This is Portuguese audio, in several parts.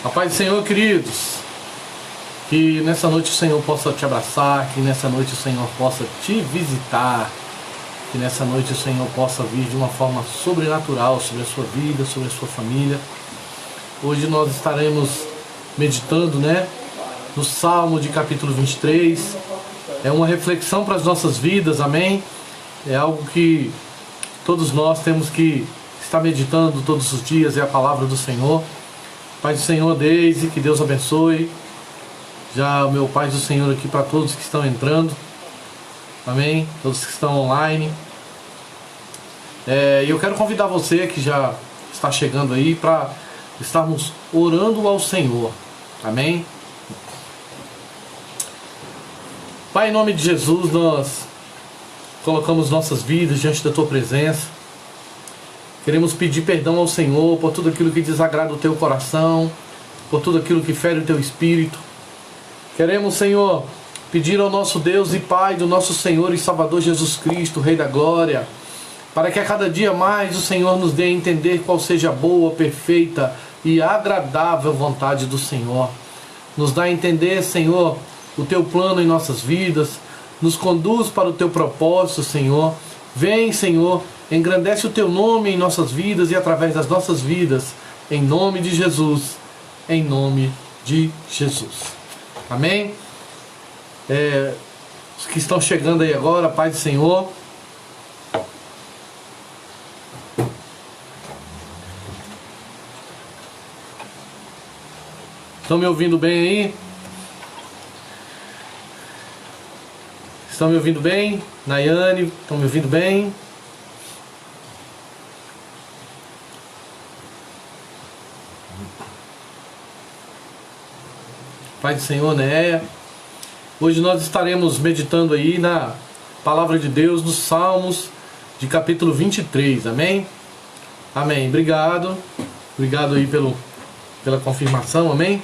A paz do Senhor, queridos. Que nessa noite o Senhor possa te abraçar, que nessa noite o Senhor possa te visitar, que nessa noite o Senhor possa vir de uma forma sobrenatural sobre a sua vida, sobre a sua família. Hoje nós estaremos meditando, no Salmo de capítulo 23. É uma reflexão para as nossas vidas, amém? É algo que todos nós temos que estar meditando todos os dias, é a palavra do Senhor. Pai do Senhor, Deise, que Deus abençoe. Já o meu Pai do Senhor aqui para todos que estão entrando, amém? Todos que estão online. E eu quero convidar você que já está chegando aí para estarmos orando ao Senhor, amém? Pai, em nome de Jesus, nós colocamos nossas vidas diante da Tua presença. Queremos pedir perdão ao Senhor por tudo aquilo que desagrada o Teu coração, por tudo aquilo que fere o Teu espírito. Queremos, Senhor, pedir ao nosso Deus e Pai do nosso Senhor e Salvador Jesus Cristo, Rei da Glória, para que a cada dia mais o Senhor nos dê a entender qual seja a boa, perfeita e agradável vontade do Senhor. Nos dá a entender, Senhor, o Teu plano em nossas vidas, nos conduz para o Teu propósito, Senhor. Vem, Senhor, engrandece o Teu nome em nossas vidas e através das nossas vidas, em nome de Jesus, em nome de Jesus. Amém? Os que estão chegando aí agora, Pai do Senhor, estão me ouvindo bem aí? Estão me ouvindo bem? Nayane, estão me ouvindo bem? Pai do Senhor, Néia. Hoje nós estaremos meditando aí na Palavra de Deus dos Salmos de capítulo 23, amém? Amém, obrigado. Obrigado aí pela confirmação, amém?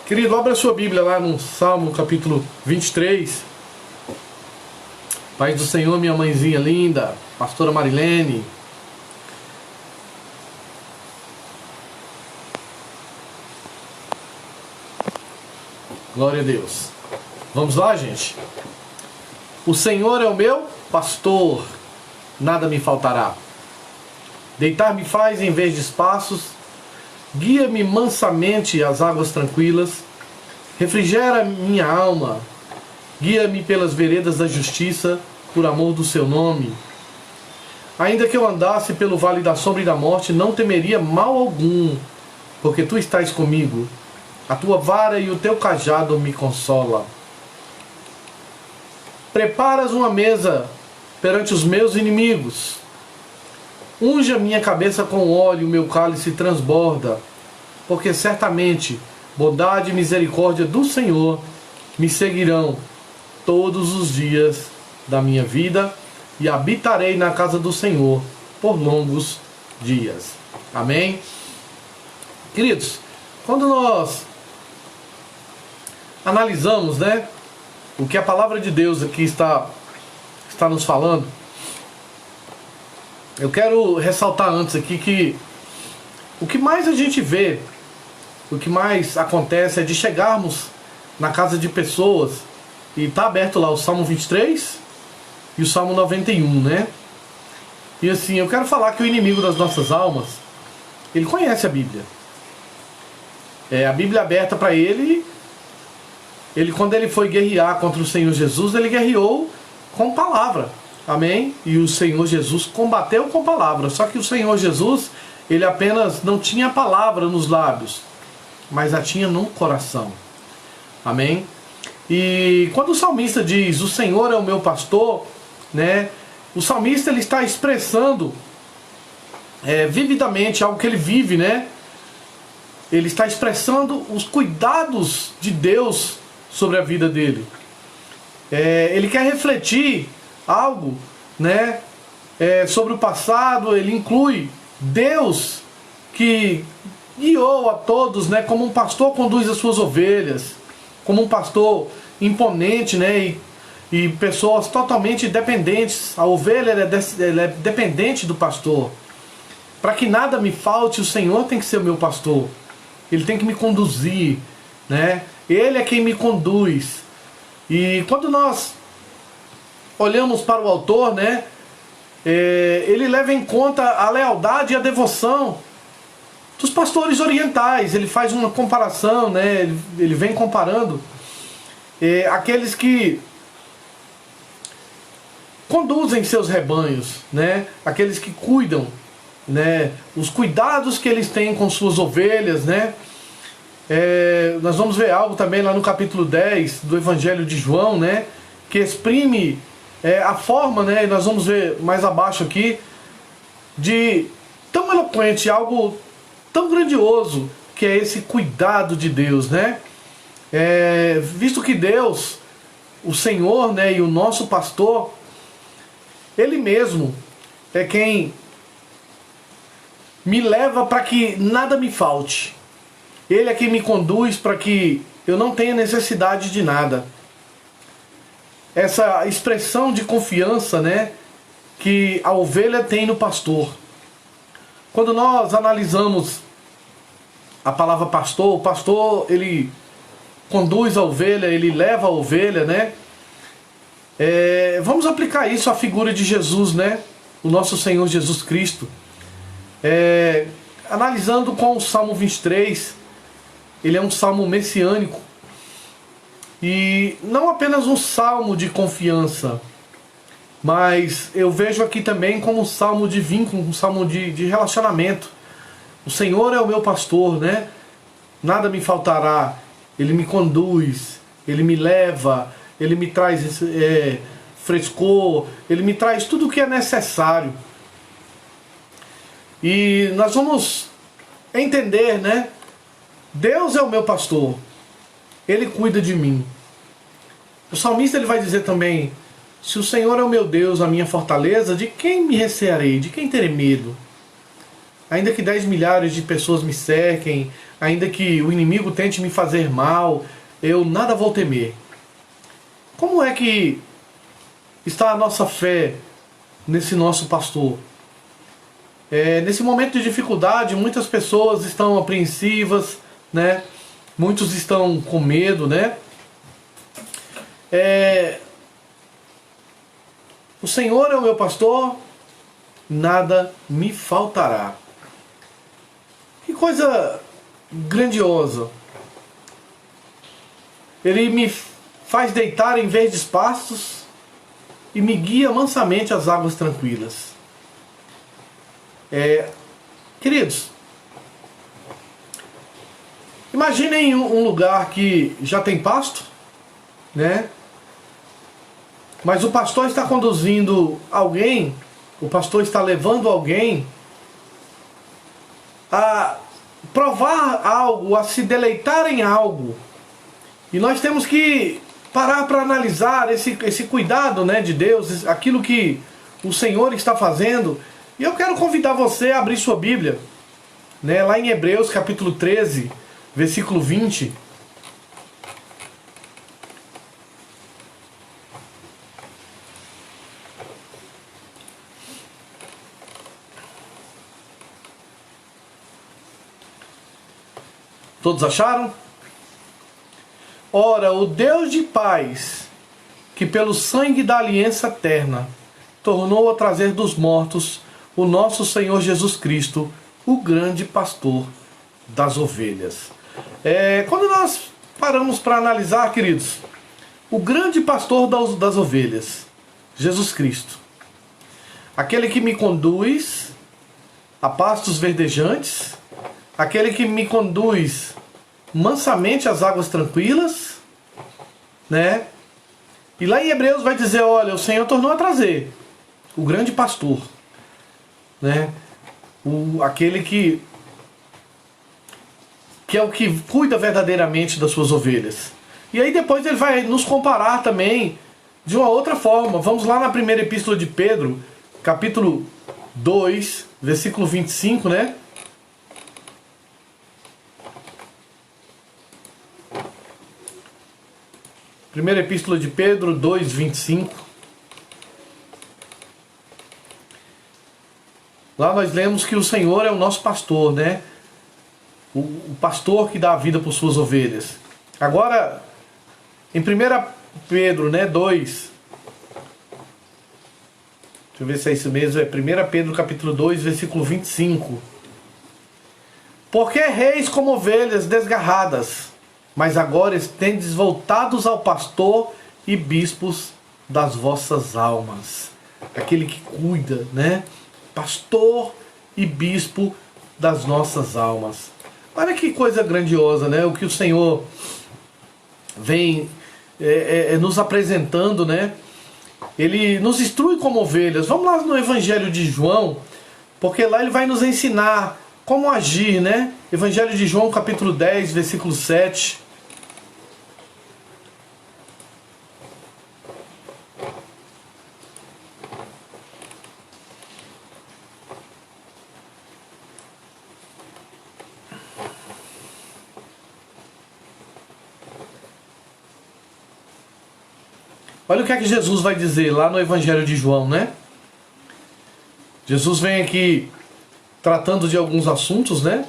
Querido, abra a sua Bíblia lá no Salmo capítulo 23. Pai do Senhor, minha mãezinha linda, pastora Marilene. Glória a Deus. Vamos lá, gente? O Senhor é o meu pastor, nada me faltará. Deitar-me faz em vez de espaços, guia-me mansamente às águas tranquilas, refrigera minha alma, guia-me pelas veredas da justiça, por amor do seu nome. Ainda que eu andasse pelo vale da sombra e da morte, não temeria mal algum, porque tu estás comigo. A tua vara e o teu cajado me consola. Preparas uma mesa perante os meus inimigos. Unge a minha cabeça com óleo, o meu cálice transborda. Porque certamente bondade e misericórdia do Senhor me seguirão todos os dias da minha vida, e habitarei na casa do Senhor por longos dias. Amém? Queridos, quando nós analisamos, o que a palavra de Deus aqui está nos falando, eu quero ressaltar antes aqui que o que mais a gente vê, o que mais acontece é de chegarmos na casa de pessoas e está aberto lá o Salmo 23 e o Salmo 91, E assim, eu quero falar que o inimigo das nossas almas, ele conhece a Bíblia. A Bíblia é aberta para ele. Quando ele foi guerrear contra o Senhor Jesus, ele guerreou com palavra, amém? E o Senhor Jesus combateu com palavra. Só que o Senhor Jesus, ele apenas não tinha a palavra nos lábios, mas a tinha no coração, amém? E quando o salmista diz, o Senhor é o meu pastor, o salmista ele está expressando vividamente algo que ele vive, Ele está expressando os cuidados de Deus sobre a vida dele. Ele quer refletir algo, sobre o passado. Ele inclui Deus que guiou a todos, como um pastor conduz as suas ovelhas, como um pastor imponente, e pessoas totalmente dependentes. A ovelha ela é dependente do pastor. Para que nada me falte, o Senhor tem que ser o meu pastor. Ele tem que me conduzir, né? Ele é quem me conduz. E quando nós olhamos para o autor, né? Ele leva em conta a lealdade e a devoção dos pastores orientais. Ele faz uma comparação, né? Ele vem comparando aqueles que conduzem seus rebanhos, né? Aqueles que cuidam, né? Os cuidados que eles têm com suas ovelhas, né? Nós vamos ver algo também lá no capítulo 10 do Evangelho de João, né? Que exprime a forma, né? Nós vamos ver mais abaixo aqui, de tão eloquente, algo tão grandioso, que é esse cuidado de Deus, né? Visto que Deus, o Senhor, né, e o nosso pastor, Ele mesmo é quem me leva para que nada me falte. Ele é quem me conduz para que eu não tenha necessidade de nada. Essa expressão de confiança, né, que a ovelha tem no pastor. Quando nós analisamos a palavra pastor, o pastor, ele conduz a ovelha, ele leva a ovelha, né? Vamos aplicar isso à figura de Jesus, né? O nosso Senhor Jesus Cristo. Analisando com o Salmo 23, ele é um salmo messiânico. E não apenas um salmo de confiança, mas eu vejo aqui também como um salmo de vínculo, um salmo de relacionamento. O Senhor é o meu pastor, né? Nada me faltará. Ele me conduz, Ele me leva, Ele me traz frescor, Ele me traz tudo o que é necessário. E nós vamos entender, né? Deus é o meu pastor, Ele cuida de mim. O salmista ele vai dizer também: se o Senhor é o meu Deus, a minha fortaleza, de quem me recearei? De quem terei medo? Ainda que 10 milhares de pessoas me cerquem, ainda que o inimigo tente me fazer mal, eu nada vou temer. Como é que está a nossa fé nesse nosso pastor? Nesse momento de dificuldade, muitas pessoas estão apreensivas, né? Muitos estão com medo, né? O Senhor é o meu pastor, nada me faltará. Que coisa grandiosa. Ele me faz deitar em verdes pastos e me guia mansamente às águas tranquilas. Queridos, imaginem um lugar que já tem pasto, né? Mas o pastor está conduzindo alguém, o pastor está levando alguém a provar algo, a se deleitar em algo. E nós temos que parar para analisar esse cuidado, né, de Deus, aquilo que o Senhor está fazendo. E eu quero convidar você a abrir sua Bíblia, né, lá em Hebreus capítulo 13, versículo 20. Todos acharam? Ora, o Deus de paz, que pelo sangue da aliança eterna tornou a trazer dos mortos o nosso Senhor Jesus Cristo, o grande pastor das ovelhas. Quando nós paramos para analisar, queridos, o grande pastor das ovelhas, Jesus Cristo, aquele que me conduz a pastos verdejantes, aquele que me conduz mansamente às águas tranquilas, né? E lá em Hebreus vai dizer, olha, o Senhor tornou a trazer o grande pastor, né? Aquele que é o que cuida verdadeiramente das suas ovelhas. E aí depois ele vai nos comparar também de uma outra forma. Vamos lá na primeira epístola de Pedro, capítulo 2, versículo 25, né? Primeira epístola de Pedro 2, 25. Lá nós lemos que o Senhor é o nosso pastor, né? o pastor que dá a vida por suas ovelhas. Agora, em 1 Pedro, né, 2, deixa eu ver se é isso mesmo, é 1 Pedro capítulo 2, versículo 25. Porque reis como ovelhas desgarradas, mas agora estendes voltados ao pastor e bispos das vossas almas. Aquele que cuida, né? Pastor e bispo das nossas almas. Olha que coisa grandiosa, né? O que o Senhor vem nos apresentando, né? Ele nos instrui como ovelhas. Vamos lá no Evangelho de João, porque lá ele vai nos ensinar como agir, né? Evangelho de João, capítulo 10, versículo 7. Olha o que é que Jesus vai dizer lá no Evangelho de João, né? Jesus vem aqui tratando de alguns assuntos, né?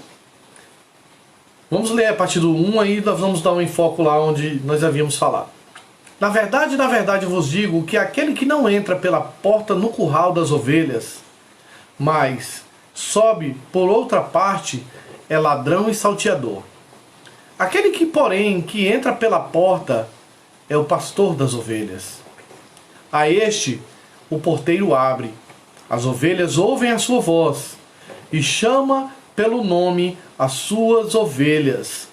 Vamos ler a partir do 1 aí, nós vamos dar um enfoque lá onde nós havíamos falado. Na verdade vos digo que aquele que não entra pela porta no curral das ovelhas, mas sobe por outra parte, é ladrão e salteador. Aquele que, porém, que entra pela porta é o pastor das ovelhas. A este o porteiro abre, as ovelhas ouvem a sua voz, e chama pelo nome as suas ovelhas,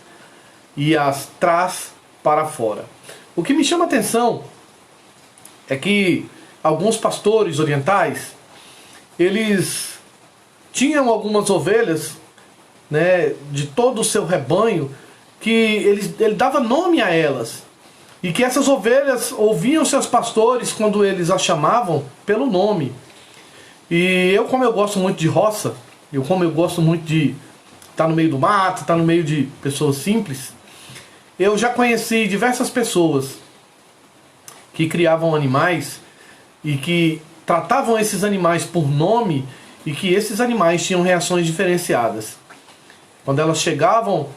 e as traz para fora. O que me chama a atenção é que alguns pastores orientais, eles tinham algumas ovelhas, né, de todo o seu rebanho, que ele dava nome a elas. E que essas ovelhas ouviam seus pastores quando eles as chamavam pelo nome. E eu, como eu gosto muito de roça, como eu gosto muito de estar no meio do mato, estar no meio de pessoas simples, eu já conheci diversas pessoas que criavam animais e que tratavam esses animais por nome e que esses animais tinham reações diferenciadas. Quando elas chegavam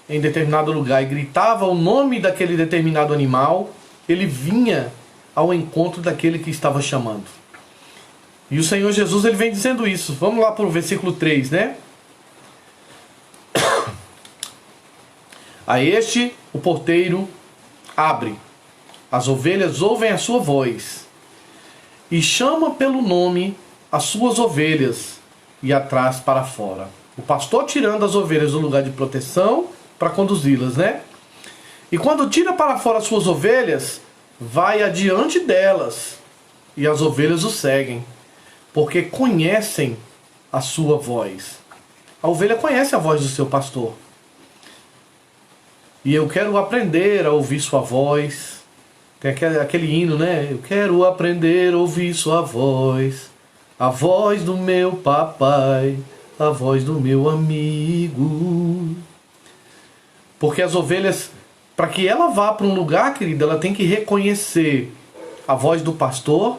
em determinado lugar e gritava o nome daquele determinado animal, ele vinha ao encontro daquele que estava chamando. E o Senhor Jesus, ele vem dizendo isso. Vamos lá para o versículo 3, né? A este o porteiro abre, as ovelhas ouvem a sua voz, e chama pelo nome as suas ovelhas, e as traz para fora. O pastor tirando as ovelhas do lugar de proteção para conduzi-las, né? E quando tira para fora as suas ovelhas, vai adiante delas, e as ovelhas o seguem, porque conhecem a sua voz. A ovelha conhece a voz do seu pastor. E eu quero aprender a ouvir sua voz. Tem aquele hino, né? Eu quero aprender a ouvir sua voz, a voz do meu papai, a voz do meu amigo. Porque as ovelhas, para que ela vá para um lugar, querida, ela tem que reconhecer a voz do pastor,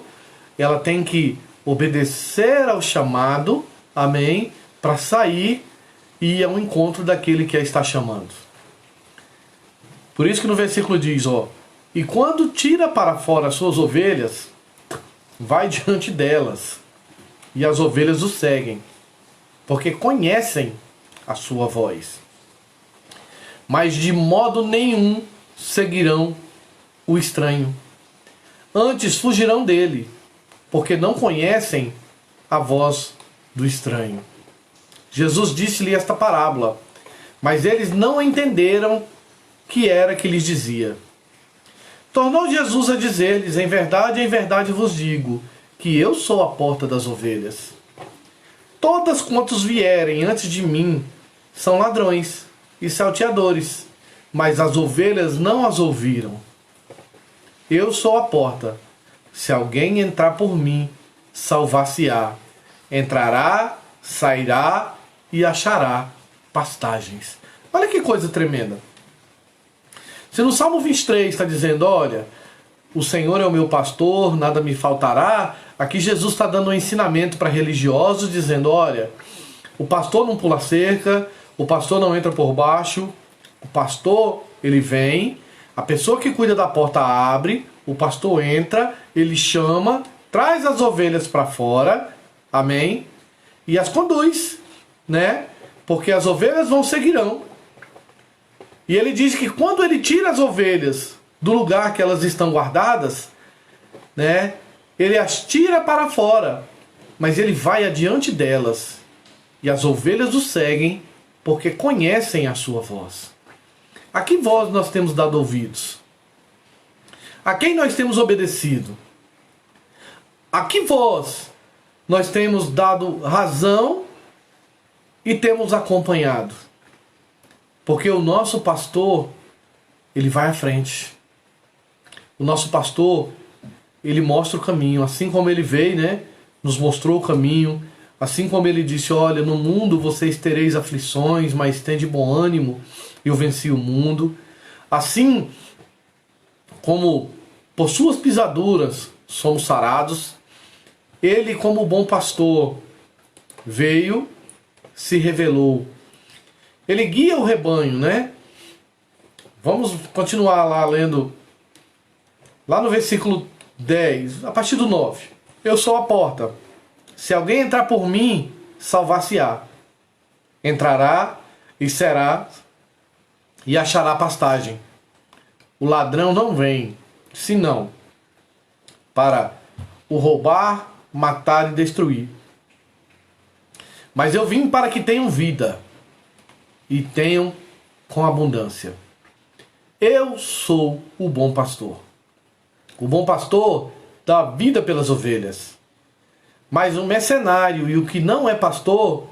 ela tem que obedecer ao chamado, amém, para sair e ir ao encontro daquele que a está chamando. Por isso que no versículo diz, ó, e quando tira para fora as suas ovelhas, vai diante delas, e as ovelhas o seguem, porque conhecem a sua voz. Mas de modo nenhum seguirão o estranho. Antes fugirão dele, porque não conhecem a voz do estranho. Jesus disse-lhe esta parábola, mas eles não entenderam que era que lhes dizia. Tornou Jesus a dizer-lhes, em verdade vos digo, que eu sou a porta das ovelhas. Todas quantos vierem antes de mim são ladrões e salteadores, mas as ovelhas não as ouviram. Eu sou a porta. Se alguém entrar por mim, salvar-se-á. Entrará, sairá e achará pastagens. Olha que coisa tremenda. Se no Salmo 23 está dizendo, olha, o Senhor é o meu pastor, nada me faltará, aqui Jesus está dando um ensinamento para religiosos, dizendo, olha, o pastor não pula cerca, o pastor não entra por baixo, o pastor, ele vem, a pessoa que cuida da porta abre, o pastor entra, ele chama, traz as ovelhas para fora, amém? E as conduz, né? Porque as ovelhas vão seguirão. E ele diz que quando ele tira as ovelhas do lugar que elas estão guardadas, né? Ele as tira para fora, mas ele vai adiante delas. E as ovelhas o seguem, porque conhecem a sua voz. A que voz nós temos dado ouvidos? A quem nós temos obedecido? A que voz nós temos dado razão e temos acompanhado? Porque o nosso pastor, ele vai à frente. O nosso pastor, ele mostra o caminho. Assim como ele veio, né? Nos mostrou o caminho. Assim como ele disse, olha, no mundo vocês tereis aflições, mas tende bom ânimo, eu venci o mundo. Assim como por suas pisaduras somos sarados, ele, como bom pastor, veio, se revelou. Ele guia o rebanho, né? Vamos continuar lá lendo, lá no versículo 10, a partir do 9. Eu sou a porta. Se alguém entrar por mim, salvar-se-á. Entrará e será e achará pastagem. O ladrão não vem, senão para o roubar, matar e destruir. Mas eu vim para que tenham vida e tenham com abundância. Eu sou o bom pastor. O bom pastor dá vida pelas ovelhas. Mas o mercenário e o que não é pastor,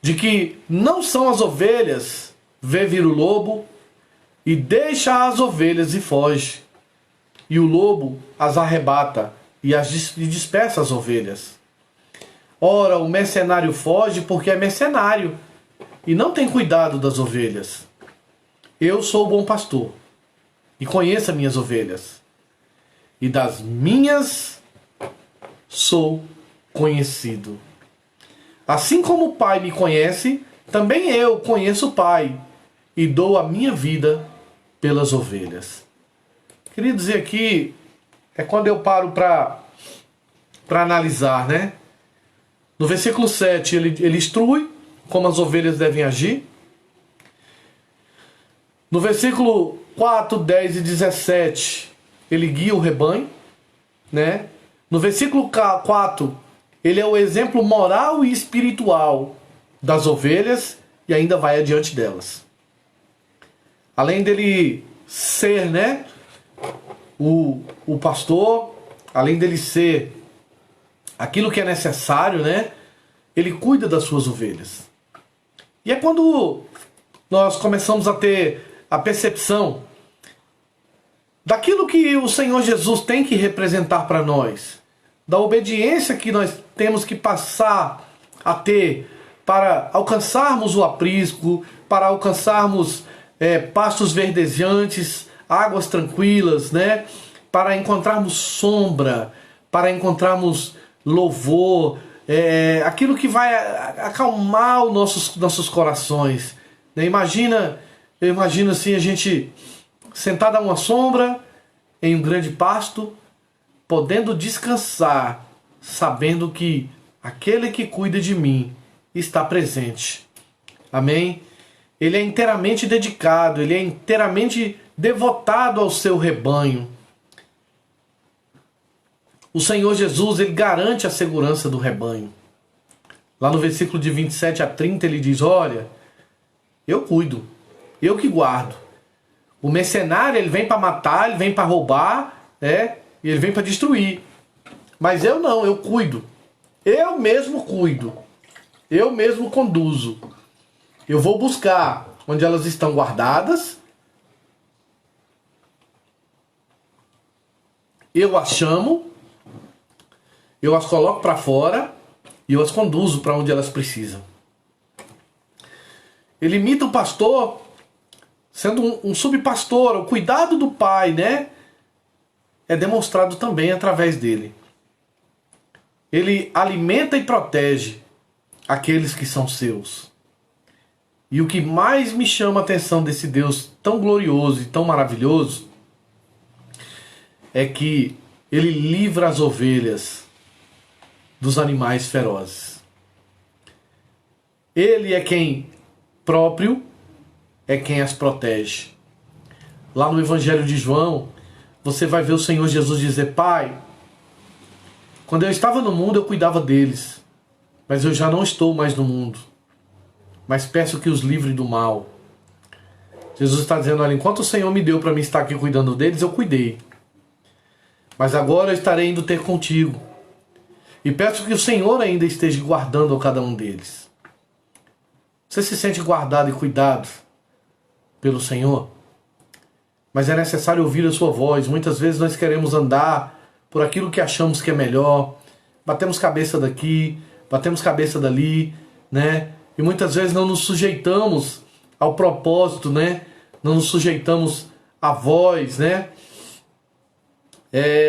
de que não são as ovelhas, vê vir o lobo e deixa as ovelhas e foge. E o lobo as arrebata e dispersa as ovelhas. Ora, o mercenário foge porque é mercenário e não tem cuidado das ovelhas. Eu sou o bom pastor e conheço as minhas ovelhas. E das minhas sou conhecido. Assim como o Pai me conhece, também eu conheço o Pai e dou a minha vida pelas ovelhas. Queria dizer aqui, é quando eu paro para analisar, né? No versículo 7, ele instrui como as ovelhas devem agir. No versículo 4, 10 e 17, ele guia o rebanho, né? No versículo 4, ele é o exemplo moral e espiritual das ovelhas e ainda vai adiante delas. Além dele ser, né, o pastor, além dele ser aquilo que é necessário, né, ele cuida das suas ovelhas. E é quando nós começamos a ter a percepção daquilo que o Senhor Jesus tem que representar para nós, da obediência que nós temos que passar a ter para alcançarmos o aprisco, para alcançarmos pastos verdejantes, águas tranquilas, né? Para encontrarmos sombra, para encontrarmos louvor, aquilo que vai acalmar os nossos corações. Né? Eu imagino assim, a gente sentado a uma sombra, em um grande pasto, podendo descansar, sabendo que aquele que cuida de mim está presente. Amém? Ele é inteiramente dedicado, ele é inteiramente devotado ao seu rebanho. O Senhor Jesus, ele garante a segurança do rebanho. Lá no versículo de 27 a 30 ele diz, olha, eu cuido, eu que guardo. O mercenário, ele vem para matar, ele vem para roubar, e ele vem para destruir. Mas eu não, eu cuido. Eu mesmo cuido. Eu mesmo conduzo. Eu vou buscar onde elas estão guardadas. Eu as chamo. Eu as coloco para fora. E eu as conduzo para onde elas precisam. Ele imita o pastor, sendo um subpastor. O cuidado do pai, né? É demonstrado também através dele. Ele alimenta e protege aqueles que são seus. E o que mais me chama a atenção desse Deus tão glorioso e tão maravilhoso é que ele livra as ovelhas dos animais ferozes. Ele é quem próprio é quem as protege. Lá no Evangelho de João, você vai ver o Senhor Jesus dizer: Pai, quando eu estava no mundo eu cuidava deles, mas eu já não estou mais no mundo, mas peço que os livre do mal. Jesus está dizendo: olha, enquanto o Senhor me deu para mim estar aqui cuidando deles, eu cuidei. Mas agora eu estarei indo ter contigo. E peço que o Senhor ainda esteja guardando a cada um deles. Você se sente guardado e cuidado pelo Senhor? Mas é necessário ouvir a sua voz. Muitas vezes nós queremos andar por aquilo que achamos que é melhor. Batemos cabeça daqui, batemos cabeça dali, né? E muitas vezes não nos sujeitamos ao propósito, né? Não nos sujeitamos à voz, né?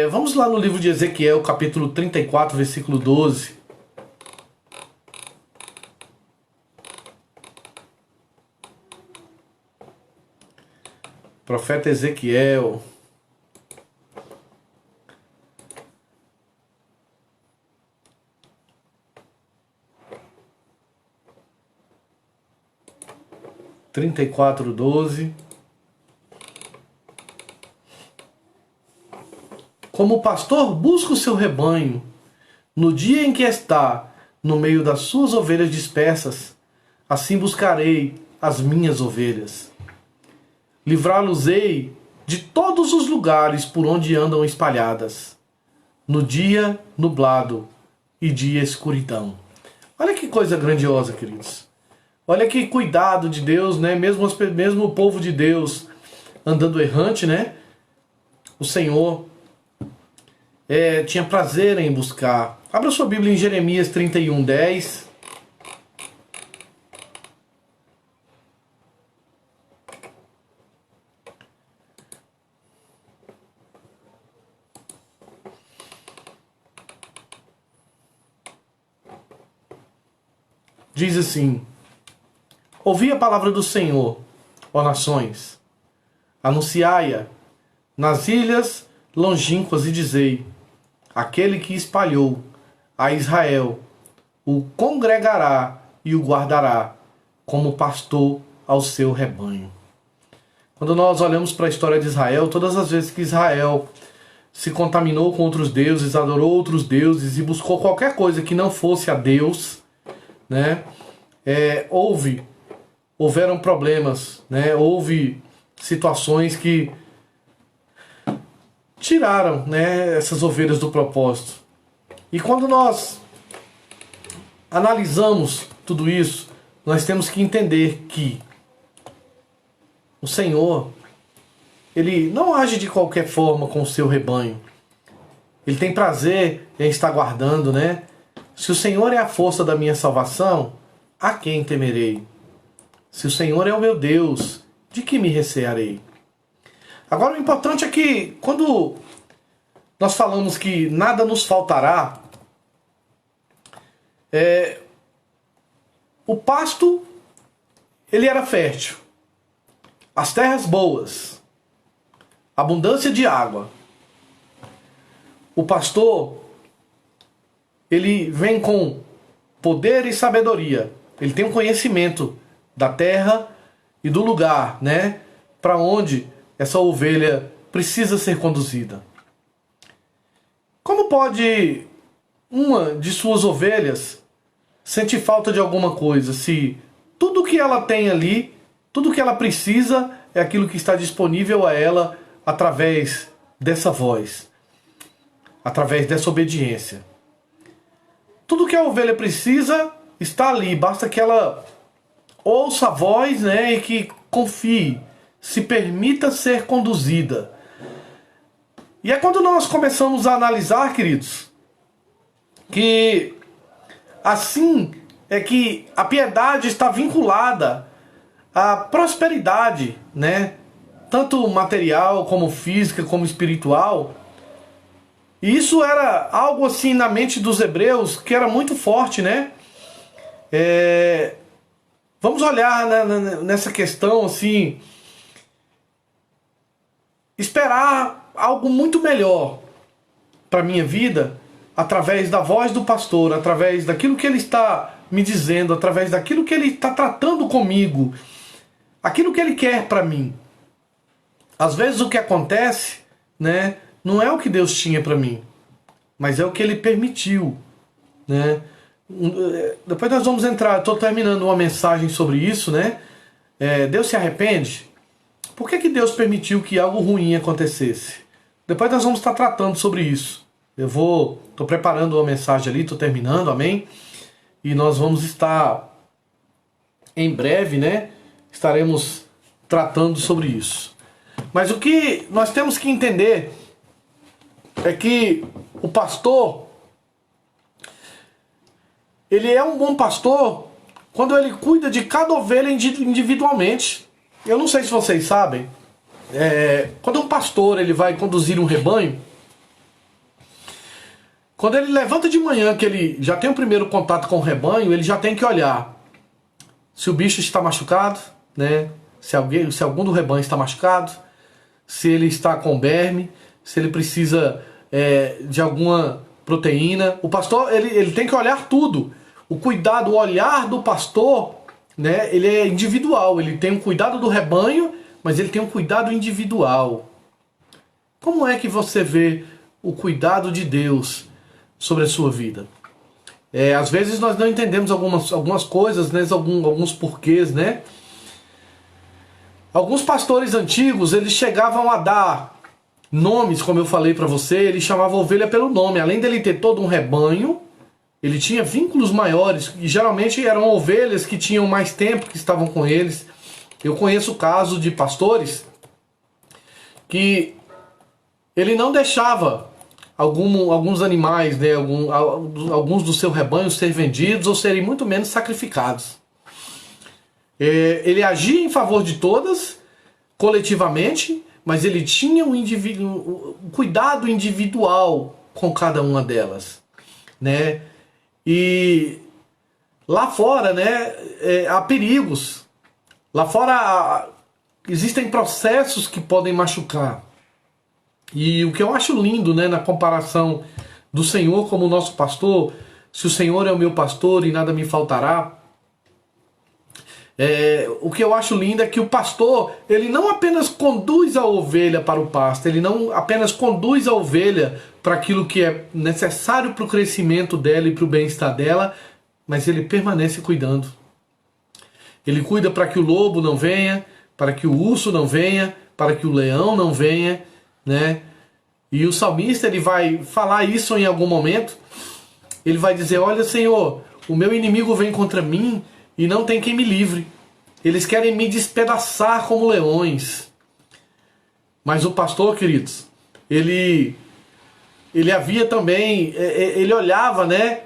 Vamos lá no livro de Ezequiel, capítulo 34, versículo 12. Profeta Ezequiel. Trinta e quatro, 12. Como o pastor busca o seu rebanho, no dia em que está no meio das suas ovelhas dispersas, assim buscarei as minhas ovelhas. Livrá-los-ei de todos os lugares por onde andam espalhadas, no dia nublado e dia escuridão. Olha que coisa grandiosa, queridos. Olha que cuidado de Deus, né? Mesmo o povo de Deus andando errante, né? O Senhor tinha prazer em buscar. Abra sua Bíblia em Jeremias 31, 10. Diz assim: ouvi a palavra do Senhor, ó nações, anunciai-a nas ilhas longínquas e dizei: aquele que espalhou a Israel o congregará e o guardará como pastor ao seu rebanho. Quando nós olhamos para a história de Israel, todas as vezes que Israel se contaminou com outros deuses, adorou outros deuses e buscou qualquer coisa que não fosse a Deus, né? Houveram problemas, né? Houve situações que tiraram, né, essas ovelhas do propósito. E quando nós analisamos tudo isso, nós temos que entender que o Senhor, Ele não age de qualquer forma com o seu rebanho. Ele tem prazer em estar guardando, né? Se o Senhor é a força da minha salvação, a quem temerei? Se o Senhor é o meu Deus, de que me recearei? Agora o importante é que quando nós falamos que nada nos faltará, o pasto ele era fértil, as terras boas, abundância de água. O pastor ele vem com poder e sabedoria. Ele tem um conhecimento da terra e do lugar, né, para onde essa ovelha precisa ser conduzida. Como pode uma de suas ovelhas sentir falta de alguma coisa se tudo que ela tem ali, tudo que ela precisa é aquilo que está disponível a ela através dessa voz, através dessa obediência? Tudo que a ovelha precisa está ali, basta que ela ouça a voz, né, e que confie, se permita ser conduzida. E é quando nós começamos a analisar, queridos, que assim é que a piedade está vinculada à prosperidade, né? Tanto material, como física, como espiritual. E isso era algo assim na mente dos hebreus que era muito forte, né? Vamos olhar nessa questão assim, esperar algo muito melhor para minha vida através da voz do pastor, através daquilo que ele está me dizendo, através daquilo que ele está tratando comigo, aquilo que ele quer para mim. Às vezes o que acontece, né, não é o que Deus tinha para mim, mas é o que ele permitiu, né? Depois nós vamos entrar, estou terminando uma mensagem sobre isso, né? Deus se arrepende? Por que Deus permitiu que algo ruim acontecesse? Depois nós vamos estar tratando sobre isso. Estou preparando uma mensagem ali, estou terminando, amém? E nós vamos estar, em breve, né? Estaremos tratando sobre isso. Mas o que nós temos que entender é que o pastor, ele é um bom pastor quando ele cuida de cada ovelha individualmente. Eu não sei se vocês sabem, quando um pastor ele vai conduzir um rebanho, quando ele levanta de manhã, que ele já tem o primeiro contato com o rebanho, ele já tem que olhar se o bicho está machucado, né? Se algum do rebanho está machucado, se ele está com berme, se ele precisa de alguma proteína. O pastor ele tem que olhar tudo. O cuidado, o olhar do pastor, né? Ele é individual. Ele tem um cuidado do rebanho, mas ele tem um cuidado individual. Como é que você vê o cuidado de Deus sobre a sua vida? Às vezes nós não entendemos algumas coisas, né? alguns porquês, né? Alguns pastores antigos, eles chegavam a dar nomes, como eu falei para você, ele chamava a ovelha pelo nome. Além dele ter todo um rebanho, ele tinha vínculos maiores, e geralmente eram ovelhas que tinham mais tempo que estavam com eles. Eu conheço o caso de pastores que ele não deixava alguns animais, né, alguns do seu rebanho ser vendidos ou serem muito menos sacrificados. Ele agia em favor de todas, coletivamente, mas ele tinha um cuidado individual com cada uma delas, né? E lá fora, né, há perigos. Lá fora existem processos que podem machucar. E o que eu acho lindo, né, na comparação do Senhor como nosso pastor, se o Senhor é o meu pastor e nada me faltará, o que eu acho lindo é que o pastor, ele não apenas conduz a ovelha para o pasto, ele não apenas conduz a ovelha para aquilo que é necessário para o crescimento dela e para o bem-estar dela, mas ele permanece cuidando. Ele cuida para que o lobo não venha, para que o urso não venha, para que o leão não venha, né? E o salmista, ele vai falar isso em algum momento. Ele vai dizer: olha, Senhor, o meu inimigo vem contra mim e não tem quem me livre. Eles querem me despedaçar como leões. Mas o pastor, queridos, ele havia também, ele olhava, né?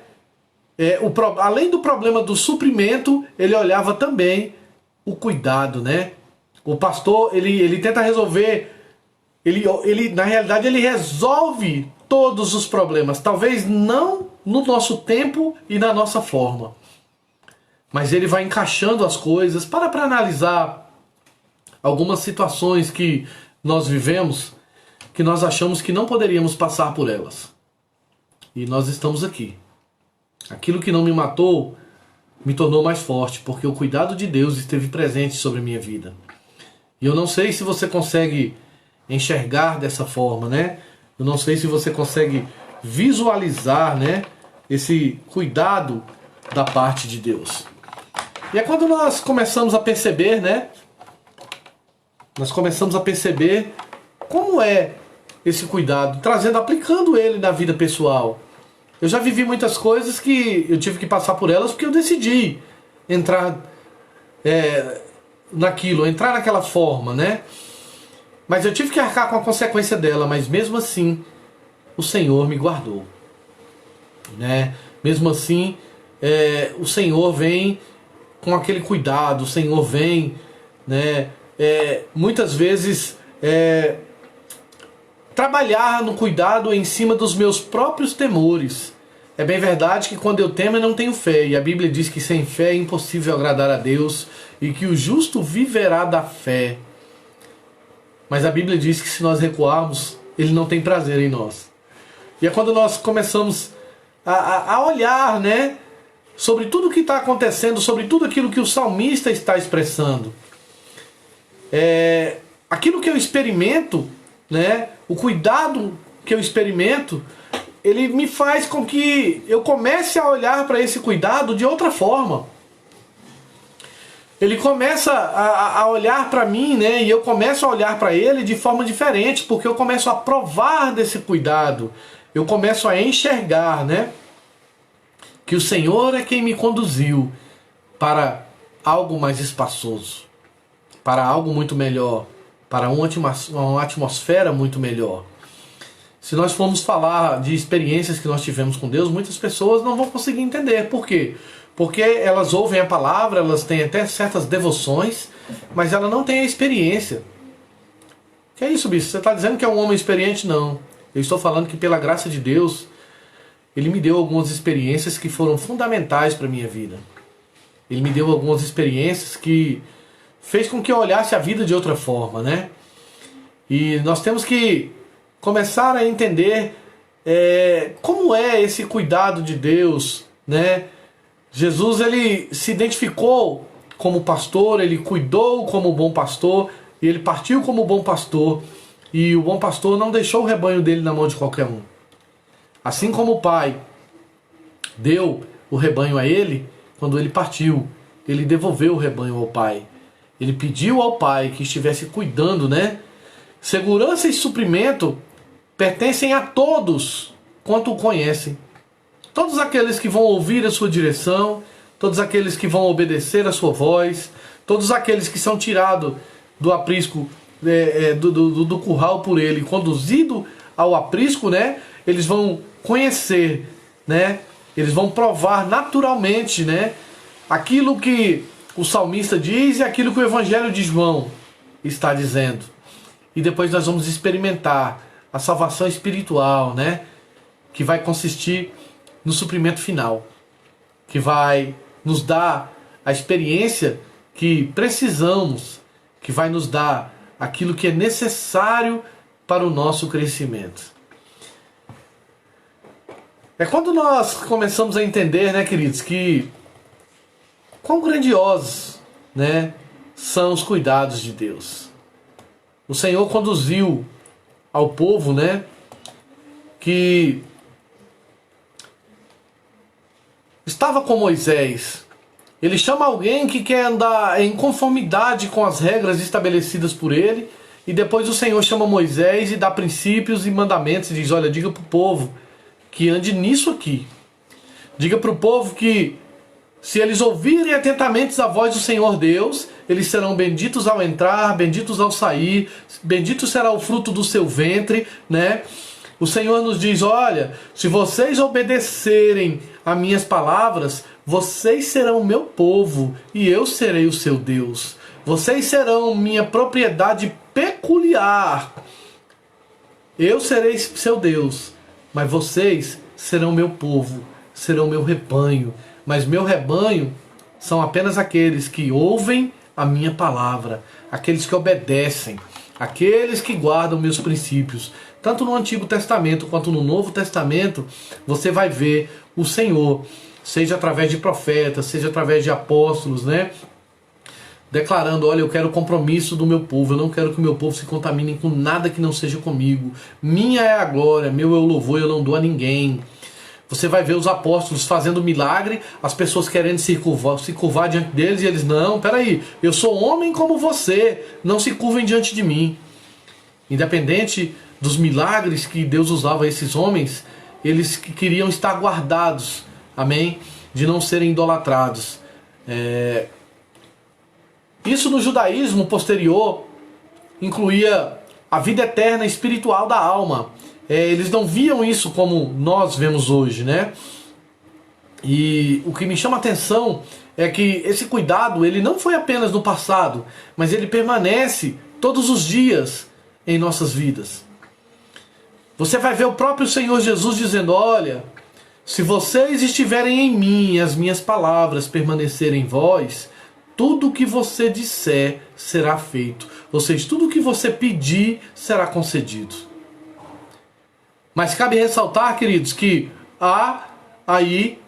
Além do problema do suprimento, ele olhava também o cuidado, né? O pastor, ele tenta resolver, na realidade, ele resolve todos os problemas. Talvez não no nosso tempo e na nossa forma. Mas ele vai encaixando as coisas para analisar algumas situações que nós vivemos, que nós achamos que não poderíamos passar por elas. E nós estamos aqui. Aquilo que não me matou me tornou mais forte, porque o cuidado de Deus esteve presente sobre a minha vida. E eu não sei se você consegue enxergar dessa forma, né? Eu não sei se você consegue visualizar, né, esse cuidado da parte de Deus. E é quando nós começamos a perceber, né? Nós começamos a perceber como é esse cuidado, aplicando ele na vida pessoal. Eu já vivi muitas coisas que eu tive que passar por elas porque eu decidi entrar entrar naquela forma, né? Mas eu tive que arcar com a consequência dela, mas mesmo assim o Senhor me guardou, né? Mesmo assim o Senhor vem com aquele cuidado, o Senhor vem, né? Muitas vezes trabalhar no cuidado em cima dos meus próprios temores, É bem verdade que quando eu temo eu não tenho fé, e a Bíblia diz que sem fé é impossível agradar a Deus, e que o justo viverá da fé. Mas a Bíblia diz que se nós recuarmos, Ele não tem prazer em nós. E é quando nós começamos a olhar, né, sobre tudo o que está acontecendo, sobre tudo aquilo que o salmista está expressando. Aquilo que eu experimento, né, o cuidado que eu experimento, ele me faz com que eu comece a olhar para esse cuidado de outra forma. Ele começa a olhar para mim, né, e eu começo a olhar para ele de forma diferente, porque eu começo a provar desse cuidado. Eu começo a enxergar, né, que o Senhor é quem me conduziu para algo mais espaçoso, para algo muito melhor, para uma atmosfera muito melhor. Se nós formos falar de experiências que nós tivemos com Deus, muitas pessoas não vão conseguir entender. Por quê? Porque elas ouvem a palavra, elas têm até certas devoções, mas ela não tem a experiência. Que é isso, bicho? Você está dizendo que é um homem experiente? Não. Eu estou falando que pela graça de Deus, Ele me deu algumas experiências que foram fundamentais para a minha vida. Ele me deu algumas experiências que fez com que eu olhasse a vida de outra forma, né? E nós temos que começar a entender como é esse cuidado de Deus, né? Jesus, ele se identificou como pastor, ele cuidou como bom pastor, e ele partiu como bom pastor, e o bom pastor não deixou o rebanho dele na mão de qualquer um. Assim como o pai deu o rebanho a ele, quando ele partiu, ele devolveu o rebanho ao pai. Ele pediu ao pai que estivesse cuidando, né? Segurança e suprimento pertencem a todos quanto o conhecem. Todos aqueles que vão ouvir a sua direção, todos aqueles que vão obedecer a sua voz, todos aqueles que são tirados do aprisco, do curral por ele, conduzido ao aprisco, né? Eles vão conhecer, né? Eles vão provar naturalmente, né? Aquilo que o salmista diz e aquilo que o Evangelho de João está dizendo. E depois nós vamos experimentar a salvação espiritual, né? Que vai consistir no suprimento final, que vai nos dar a experiência que precisamos, que vai nos dar aquilo que é necessário para o nosso crescimento. É quando nós começamos a entender, né, queridos, que quão grandiosos, né, são os cuidados de Deus. O Senhor conduziu ao povo, né, que estava com Moisés. Ele chama alguém que quer andar em conformidade com as regras estabelecidas por ele, e depois o Senhor chama Moisés e dá princípios e mandamentos e diz: olha, diga para o povo que ande nisso aqui. Diga para o povo que se eles ouvirem atentamente a voz do Senhor Deus, eles serão benditos ao entrar, benditos ao sair, bendito será o fruto do seu ventre, né? O Senhor nos diz: olha, se vocês obedecerem a minhas palavras, vocês serão meu povo e eu serei o seu Deus. Vocês serão minha propriedade peculiar. Eu serei seu Deus, mas vocês serão meu povo, serão meu rebanho. Mas meu rebanho são apenas aqueles que ouvem a minha palavra, aqueles que obedecem, aqueles que guardam meus princípios. Tanto no Antigo Testamento quanto no Novo Testamento, você vai ver o Senhor, seja através de profetas, seja através de apóstolos, né? Declarando: olha, eu quero o compromisso do meu povo, eu não quero que o meu povo se contamine com nada que não seja comigo. Minha é a glória, meu é o louvor, eu não dou a ninguém. Você vai ver os apóstolos fazendo milagre, as pessoas querendo se curvar diante deles, e eles: não, peraí, eu sou homem como você, não se curvem diante de mim. Independente dos milagres que Deus usava a esses homens, eles queriam estar guardados, amém? De não serem idolatrados. Isso no judaísmo posterior incluía a vida eterna espiritual da alma. Eles não viam isso como nós vemos hoje, né? E o que me chama a atenção é que esse cuidado, ele não foi apenas no passado, mas ele permanece todos os dias em nossas vidas. Você vai ver o próprio Senhor Jesus dizendo: olha, Se vocês estiverem em mim e as minhas palavras permanecerem em vós, tudo o que você disser será feito. Ou seja, tudo o que você pedir será concedido. Mas cabe ressaltar, queridos, que há aí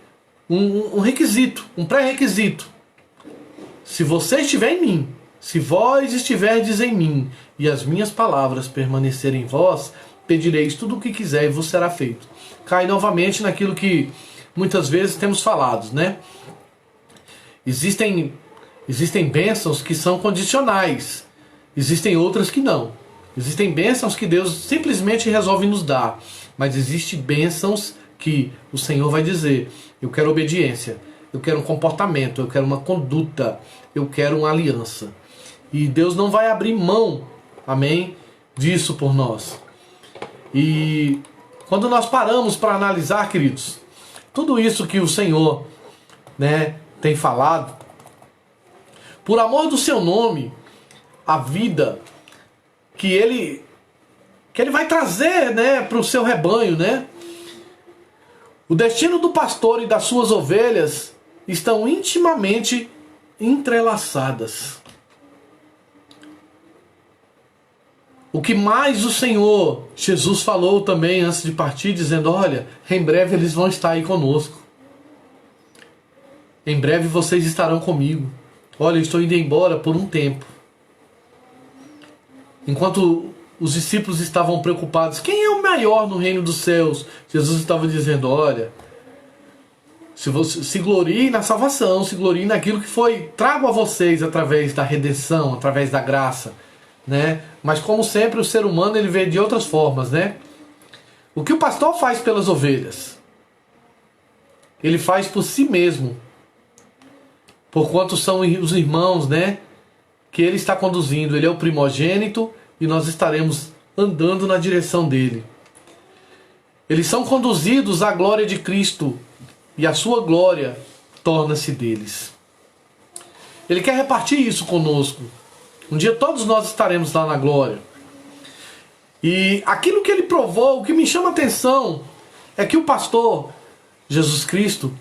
um requisito, um pré-requisito. Se você estiver em mim, se vós estiverdes em mim e as minhas palavras permanecerem em vós, pedireis tudo o que quiser e vos será feito. Cai novamente naquilo que muitas vezes temos falado, né? Existem bênçãos que são condicionais, existem outras que não. Existem bênçãos que Deus simplesmente resolve nos dar, mas existem bênçãos que o Senhor vai dizer: eu quero obediência, eu quero um comportamento, eu quero uma conduta, eu quero uma aliança. E Deus não vai abrir mão, amém, disso por nós. E quando nós paramos para analisar, queridos, tudo isso que o Senhor, né, tem falado, por amor do seu nome, a vida que Ele vai trazer, né, para o seu rebanho, né? O destino do pastor e das suas ovelhas estão intimamente entrelaçadas. O que mais o Senhor Jesus falou também antes de partir, dizendo: olha, em breve eles vão estar aí conosco. Em breve vocês estarão comigo. Olha, eu estou indo embora por um tempo. Enquanto os discípulos estavam preocupados, quem é o maior no reino dos céus? Jesus estava dizendo: olha, se gloriem na salvação, se gloriem naquilo que foi trago a vocês através da redenção, através da graça, né? Mas como sempre o ser humano ele vê de outras formas, né? O que o pastor faz pelas ovelhas, ele faz por si mesmo, porquanto são os irmãos, né, que ele está conduzindo. Ele é o primogênito e nós estaremos andando na direção dele. Eles são conduzidos à glória de Cristo e a sua glória torna-se deles. Ele quer repartir isso conosco. Um dia todos nós estaremos lá na glória. E aquilo que ele provou, o que me chama a atenção, é que o pastor Jesus Cristo,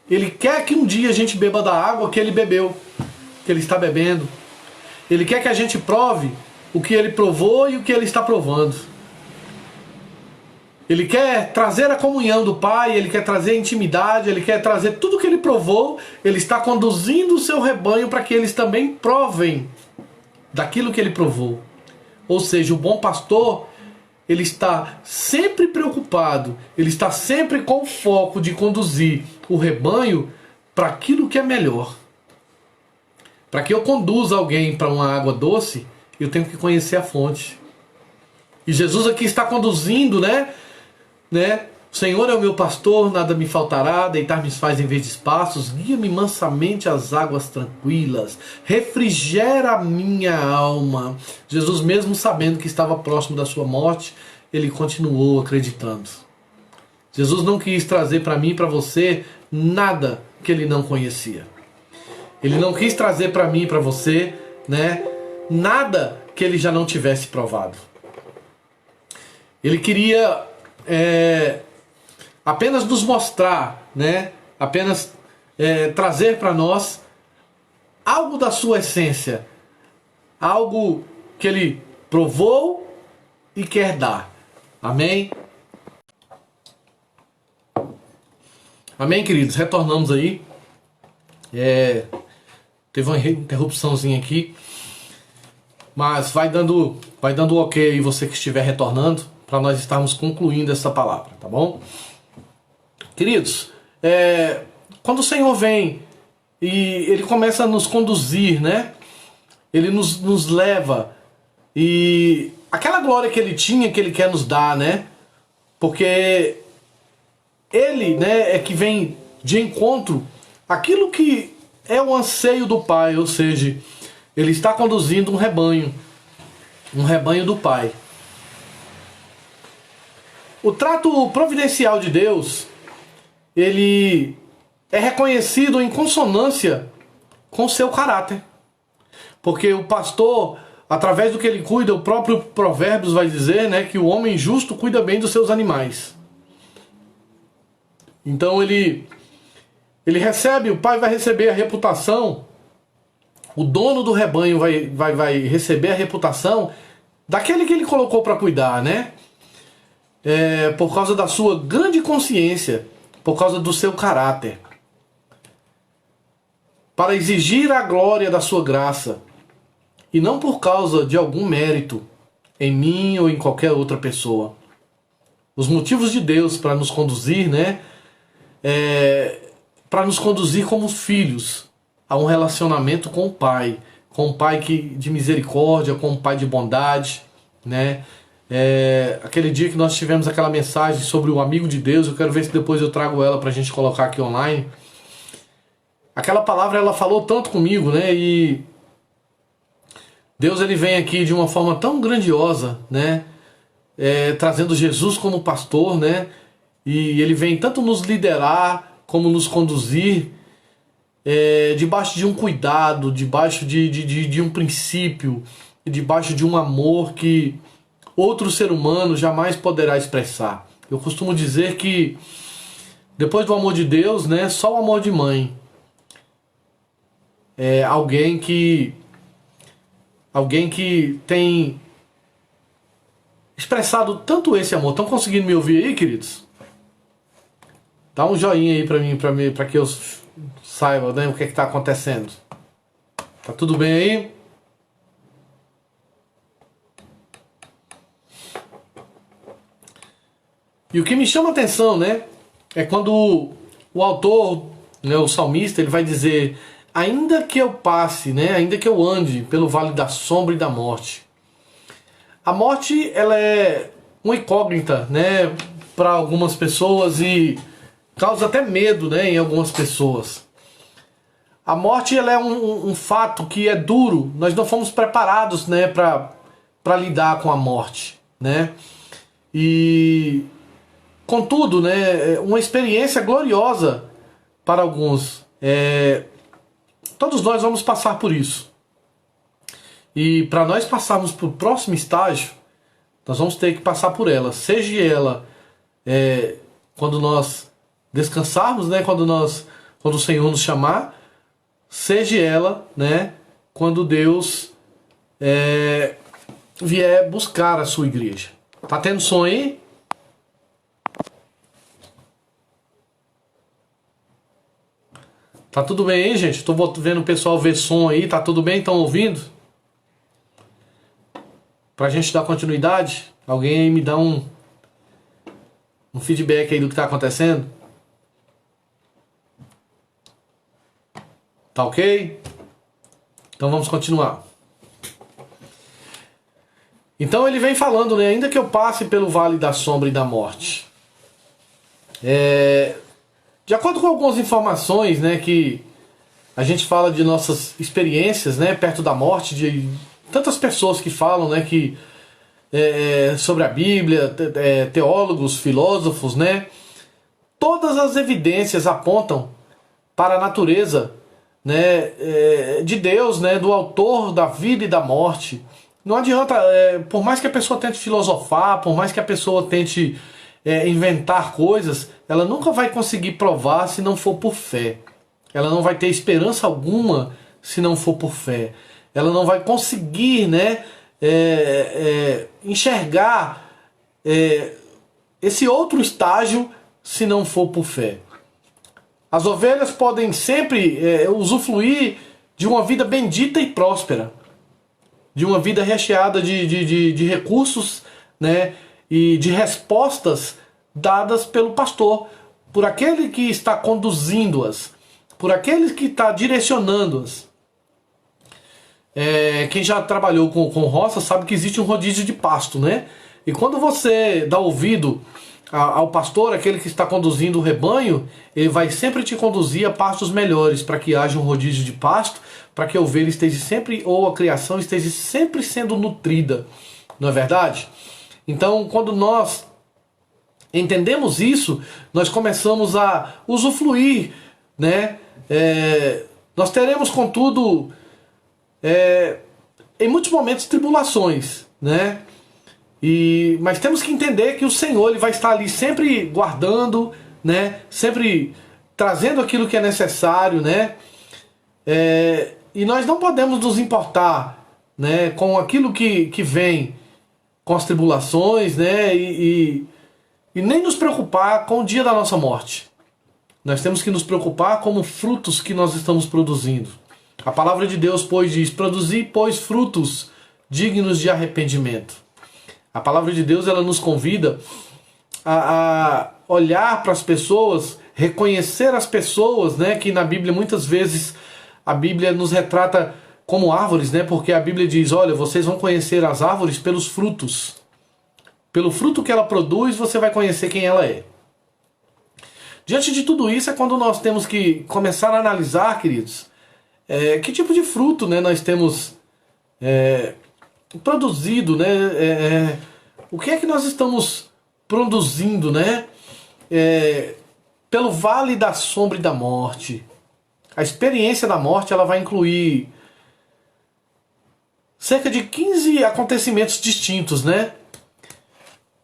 ele quer que um dia a gente beba da água que ele bebeu, que ele está bebendo. Ele quer que a gente prove o que ele provou e o que ele está provando. Ele quer trazer a comunhão do Pai, ele quer trazer a intimidade, ele quer trazer tudo o que ele provou. Ele está conduzindo o seu rebanho para que eles também provem daquilo que ele provou. Ou seja, o bom pastor, ele está sempre preocupado, ele está sempre com o foco de conduzir o rebanho para aquilo que é melhor. Para que eu conduza alguém para uma água doce, eu tenho que conhecer a fonte. E Jesus aqui está conduzindo, né? O Senhor é o meu pastor, nada me faltará, deitar-me faz em verdes pastos, guia-me mansamente às águas tranquilas, refrigera a minha alma. Jesus, mesmo sabendo que estava próximo da sua morte, ele continuou acreditando. Jesus não quis trazer para mim e para você nada que ele não conhecia. Ele não quis trazer para mim e para você, né, nada que ele já não tivesse provado. Ele queria apenas nos mostrar, né, apenas trazer para nós algo da sua essência, algo que ele provou e quer dar. Amém? Amém, queridos? Retornamos aí. Teve uma interrupçãozinha aqui, mas vai dando ok aí você que estiver retornando, para nós estarmos concluindo essa palavra, tá bom? Queridos, quando o Senhor vem e ele começa a nos conduzir, né? Ele nos leva, e aquela glória que ele tinha, que ele quer nos dar, né? Porque ele, né, é que vem de encontro àquilo que é o anseio do Pai, ou seja, ele está conduzindo um rebanho do Pai. O trato providencial de Deus, ele é reconhecido em consonância com seu caráter. Porque o pastor, através do que ele cuida, o próprio Provérbios vai dizer, né, que o homem justo cuida bem dos seus animais. Então ele recebe, o pai vai receber a reputação, o dono do rebanho vai receber a reputação daquele que ele colocou para cuidar, né? Por causa da sua grande consciência, por causa do seu caráter, para exigir a glória da sua graça, e não por causa de algum mérito em mim ou em qualquer outra pessoa. Os motivos de Deus para nos conduzir, né? Para nos conduzir como filhos a um relacionamento com o Pai de misericórdia, com o Pai de bondade, né? Aquele dia que nós tivemos aquela mensagem sobre o amigo de Deus, eu quero ver se depois eu trago ela para a gente colocar aqui online. Aquela palavra, ela falou tanto comigo, né? E Deus, ele vem aqui de uma forma tão grandiosa, né? Trazendo Jesus como pastor, né? E ele vem tanto nos liderar como nos conduzir, debaixo de um cuidado, debaixo de um princípio, debaixo de um amor que outro ser humano jamais poderá expressar. Eu costumo dizer que depois do amor de Deus, né, só o amor de mãe é alguém que tem expressado tanto esse amor. Estão conseguindo me ouvir aí, queridos? Dá um joinha aí para que eu saiba, né, o que está acontecendo. Tá tudo bem aí? E o que me chama a atenção, né, é quando o autor, né, o salmista, ele vai dizer: ainda que eu passe, né, ainda que eu ande pelo vale da sombra e da morte. A morte, ela é uma incógnita, né, para algumas pessoas e causa até medo, né, em algumas pessoas. A morte, ela é um fato que é duro. Nós não fomos preparados, né, para lidar com a morte, né? E contudo, né, uma experiência gloriosa para alguns. Todos nós vamos passar por isso. E para nós passarmos para o próximo estágio, nós vamos ter que passar por ela. Seja ela quando nós descansarmos, né, quando o Senhor nos chamar, seja ela, né, quando Deus vier buscar a sua igreja. Tá tendo som aí? Tá tudo bem aí, gente? Tô vendo o pessoal ver som aí. Tá tudo bem? Estão ouvindo? Pra gente dar continuidade, alguém aí me dá um feedback aí do que tá acontecendo? Tá ok? Então vamos continuar. Então ele vem falando, né? Ainda que eu passe pelo vale da sombra e da morte. De acordo com algumas informações, né, que a gente fala de nossas experiências, né, perto da morte, de tantas pessoas que falam, né, que sobre a Bíblia, teólogos, filósofos, né, todas as evidências apontam para a natureza, né, de Deus, né, do autor da vida e da morte. Não adianta, por mais que a pessoa tente filosofar, por mais que a pessoa tente inventar coisas, ela nunca vai conseguir provar se não for por fé. Ela não vai ter esperança alguma se não for por fé. Ela não vai conseguir, né, enxergar esse outro estágio se não for por fé. As ovelhas podem sempre usufruir de uma vida bendita e próspera, de uma vida recheada de recursos, né, e de respostas dadas pelo pastor, por aquele que está conduzindo-as, por aquele que está direcionando-as. Quem já trabalhou com roça sabe que existe um rodízio de pasto, né? E quando você dá ouvido ao pastor, aquele que está conduzindo o rebanho, ele vai sempre te conduzir a pastos melhores, para que haja um rodízio de pasto, para que a ovelha esteja sempre, ou a criação esteja sempre sendo nutrida, não é verdade? Então, quando nós entendemos isso, nós começamos a usufruir, né? Nós teremos, contudo, em muitos momentos, tribulações, né? Mas temos que entender que o Senhor, ele vai estar ali sempre guardando, né? Sempre trazendo aquilo que é necessário, né? E nós não podemos nos importar, né, com aquilo que vem com as tribulações, né? E nem nos preocupar com o dia da nossa morte. Nós temos que nos preocupar com os frutos que nós estamos produzindo. A palavra de Deus, pois, diz: produzir, pois, frutos dignos de arrependimento. A palavra de Deus, ela nos convida a olhar para as pessoas, reconhecer as pessoas, né? Que na Bíblia, muitas vezes, a Bíblia nos retrata como árvores, né? Porque a Bíblia diz: olha, vocês vão conhecer as árvores pelos frutos. Pelo fruto que ela produz, você vai conhecer quem ela é. Diante de tudo isso é quando nós temos que começar a analisar, queridos, que tipo de fruto, né, nós temos produzido, né? O que é que nós estamos produzindo, né? Pelo vale da sombra e da morte. A experiência da morte, ela vai incluir cerca de 15 acontecimentos distintos, né?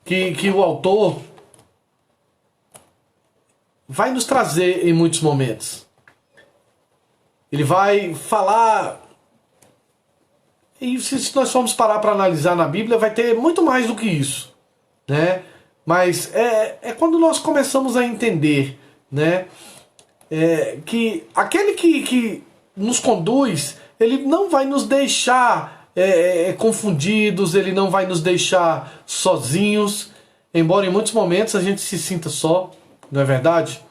Que o autor vai nos trazer em muitos momentos. Ele vai falar, e se nós formos parar para analisar na Bíblia, vai ter muito mais do que isso, né? Mas é quando nós começamos a entender, né, que aquele que nos conduz, ele não vai nos deixar confundidos, ele não vai nos deixar sozinhos, embora em muitos momentos a gente se sinta só, não é verdade?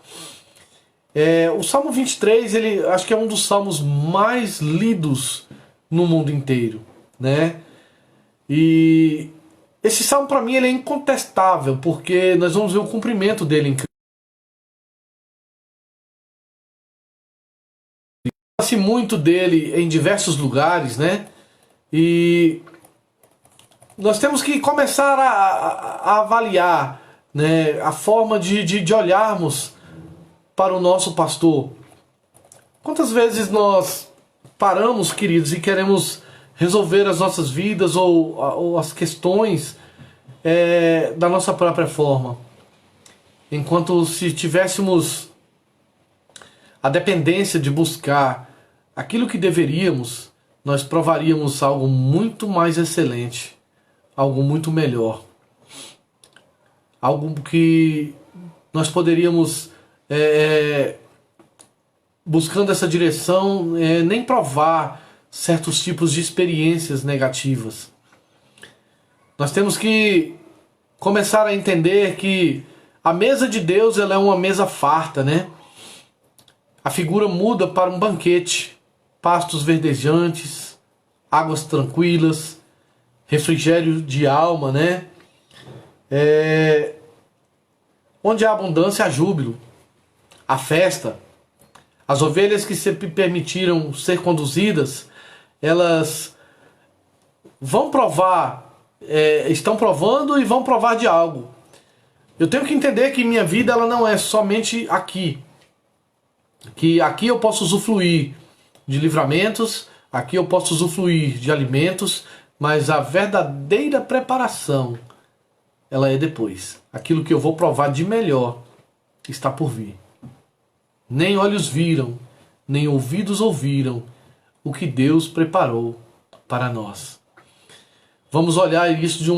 O Salmo 23, ele acho que é um dos salmos mais lidos no mundo inteiro, né? E esse salmo, para mim, ele é incontestável, porque nós vamos ver o cumprimento dele em Cristo. Fala-se muito dele em diversos lugares, né? E nós temos que começar a avaliar, né, a forma de olharmos para o nosso pastor. Quantas vezes nós paramos, queridos, e queremos resolver as nossas vidas ou as questões da nossa própria forma, enquanto se tivéssemos a dependência de buscar aquilo que deveríamos, nós provaríamos algo muito mais excelente, algo muito melhor, algo que nós poderíamos, buscando essa direção, nem provar certos tipos de experiências negativas. Nós temos que começar a entender que a mesa de Deus, ela é uma mesa farta, né? A figura muda para um banquete, pastos verdejantes, águas tranquilas, refrigério de alma, né? Onde há abundância, há júbilo, há festa. As ovelhas que se permitiram ser conduzidas, elas vão provar, estão provando e vão provar de algo. Eu tenho que entender que minha vida, ela não é somente aqui. Que aqui eu posso usufruir de livramentos, aqui eu posso usufruir de alimentos, mas a verdadeira preparação, ela é depois. Aquilo que eu vou provar de melhor está por vir. Nem olhos viram, nem ouvidos ouviram o que Deus preparou para nós. Vamos olhar isso de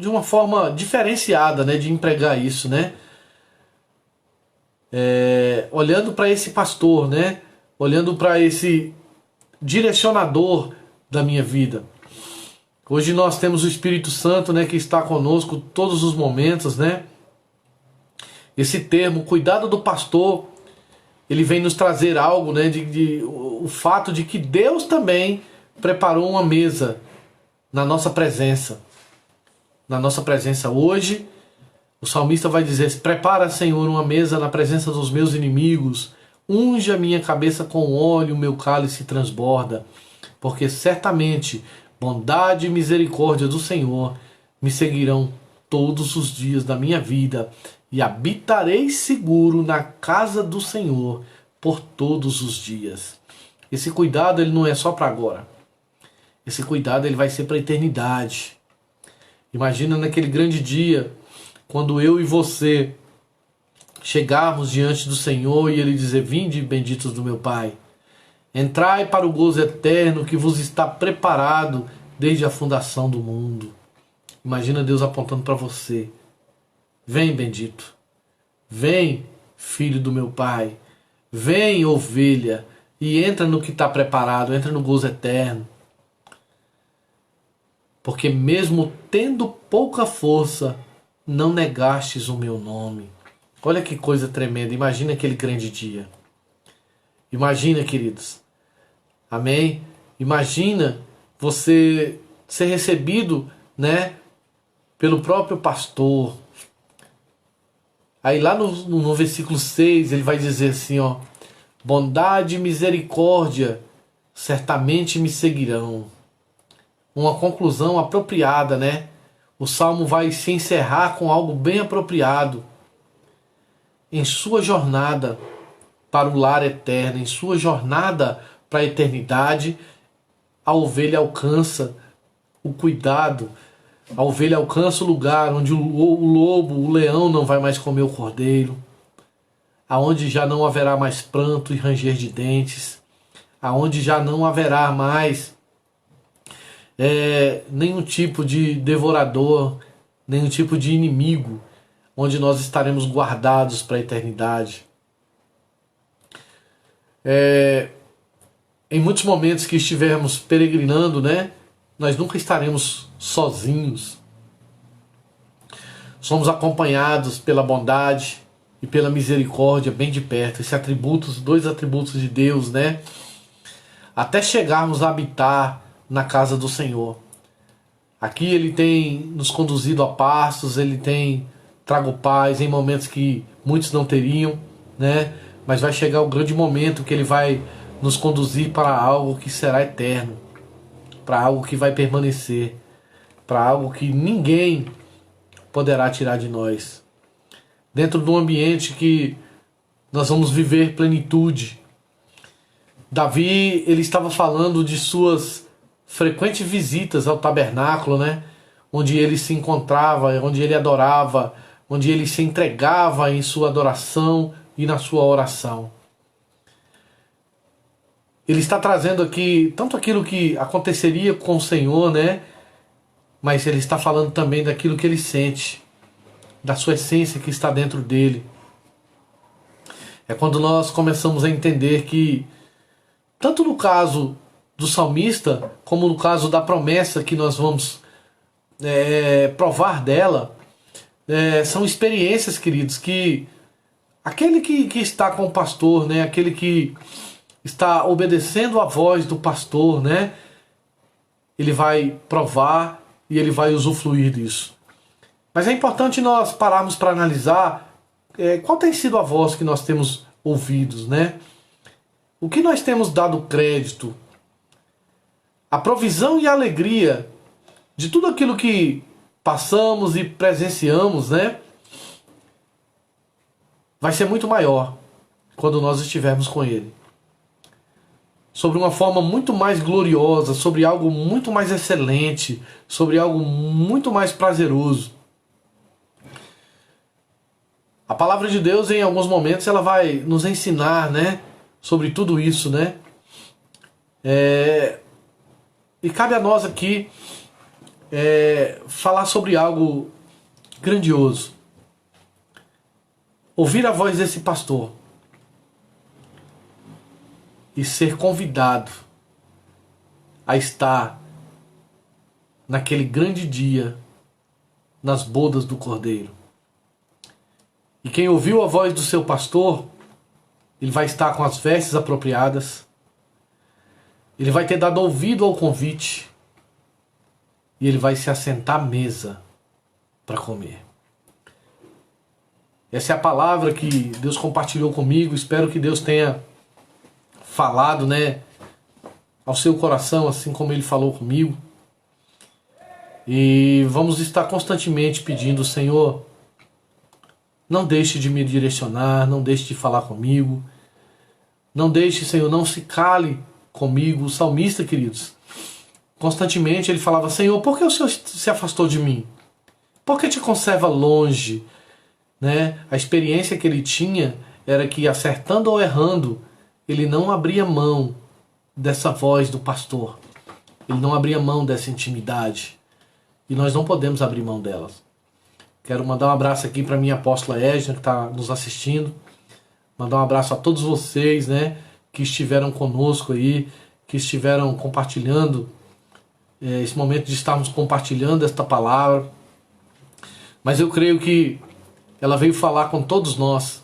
uma forma diferenciada, né, de empregar isso, né? Olhando para esse pastor, né? Olhando para esse direcionador da minha vida. Hoje nós temos o Espírito Santo, né, que está conosco todos os momentos, né? Esse termo, cuidado do pastor, ele vem nos trazer algo, né, o fato de que Deus também preparou uma mesa na nossa presença. Na nossa presença hoje, o salmista vai dizer: prepara, Senhor, uma mesa na presença dos meus inimigos, unge a minha cabeça com óleo, o meu cálice transborda, porque certamente bondade e misericórdia do Senhor me seguirão todos os dias da minha vida, e habitarei seguro na casa do Senhor por todos os dias. Esse cuidado, ele não é só para agora. Esse cuidado, ele vai ser para a eternidade. Imagina naquele grande dia, quando eu e você chegarmos diante do Senhor e Ele dizer: vinde, benditos do meu Pai, entrai para o gozo eterno que vos está preparado desde a fundação do mundo. Imagina Deus apontando para você: vem, bendito, vem, filho do meu Pai, vem, ovelha, e entra no que está preparado, entra no gozo eterno. Porque mesmo tendo pouca força, não negastes o meu nome. Olha que coisa tremenda, imagina aquele grande dia. Imagina, queridos. Amém? Imagina você ser recebido, né, pelo próprio pastor. Aí lá no versículo 6 ele vai dizer assim, ó: bondade e misericórdia certamente me seguirão. Uma conclusão apropriada, né? O salmo vai se encerrar com algo bem apropriado. Em sua jornada para o lar eterno, em sua jornada para a eternidade, a ovelha alcança o cuidado, a ovelha alcança o lugar onde o lobo, o leão não vai mais comer o cordeiro, aonde já não haverá mais pranto e ranger de dentes, aonde já não haverá mais nenhum tipo de devorador, nenhum tipo de inimigo, onde nós estaremos guardados para a eternidade. Em muitos momentos que estivermos peregrinando, né, nós nunca estaremos sozinhos. Somos acompanhados pela bondade e pela misericórdia bem de perto. Esses atributos, dois atributos de Deus, né? Até chegarmos a habitar na casa do Senhor. Aqui Ele tem nos conduzido a pastos, Ele tem trago paz em momentos que muitos não teriam, né? Mas vai chegar o grande momento que Ele vai nos conduzir para algo que será eterno, para algo que vai permanecer, para algo que ninguém poderá tirar de nós. Dentro de um ambiente que nós vamos viver plenitude. Davi, ele estava falando de suas frequentes visitas ao tabernáculo, né? Onde ele se encontrava, onde ele adorava, onde ele se entregava em sua adoração e na sua oração. Ele está trazendo aqui tanto aquilo que aconteceria com o Senhor, né? Mas ele está falando também daquilo que ele sente, da sua essência que está dentro dele. É quando nós começamos a entender que, tanto no caso do salmista, como no caso da promessa que nós vamos provar dela, são experiências, queridos, que aquele que está com o pastor, né, aquele que está obedecendo a voz do pastor, né, ele vai provar e ele vai usufruir disso. Mas é importante nós pararmos para analisar qual tem sido a voz que nós temos ouvidos, né? O que nós temos dado crédito? A provisão e a alegria de tudo aquilo que passamos e presenciamos, né? Vai ser muito maior quando nós estivermos com Ele. Sobre uma forma muito mais gloriosa, sobre algo muito mais excelente, sobre algo muito mais prazeroso. A palavra de Deus, em alguns momentos, ela vai nos ensinar, né, sobre tudo isso, né? E cabe a nós aqui falar sobre algo grandioso. Ouvir a voz desse pastor e ser convidado a estar naquele grande dia nas bodas do Cordeiro. E quem ouviu a voz do seu pastor, ele vai estar com as vestes apropriadas, ele vai ter dado ouvido ao convite e ele vai se assentar à mesa para comer. Essa é a palavra que Deus compartilhou comigo. Espero que Deus tenha falado, né, ao seu coração, assim como Ele falou comigo. E vamos estar constantemente pedindo: Senhor, não deixe de me direcionar, não deixe de falar comigo, não deixe, Senhor, não se cale comigo. O salmista, queridos, constantemente ele falava: Senhor, por que o Senhor se afastou de mim? Por que te conserva longe? né? A experiência que ele tinha era que, acertando ou errando, ele não abria mão dessa voz do pastor. Ele não abria mão dessa intimidade. E nós não podemos abrir mão delas. Quero mandar um abraço aqui para minha apóstola Edna, que está nos assistindo. Mandar um abraço a todos vocês, né, que estiveram conosco aí, que estiveram compartilhando esse momento de estarmos compartilhando esta palavra. Mas eu creio que ela veio falar com todos nós,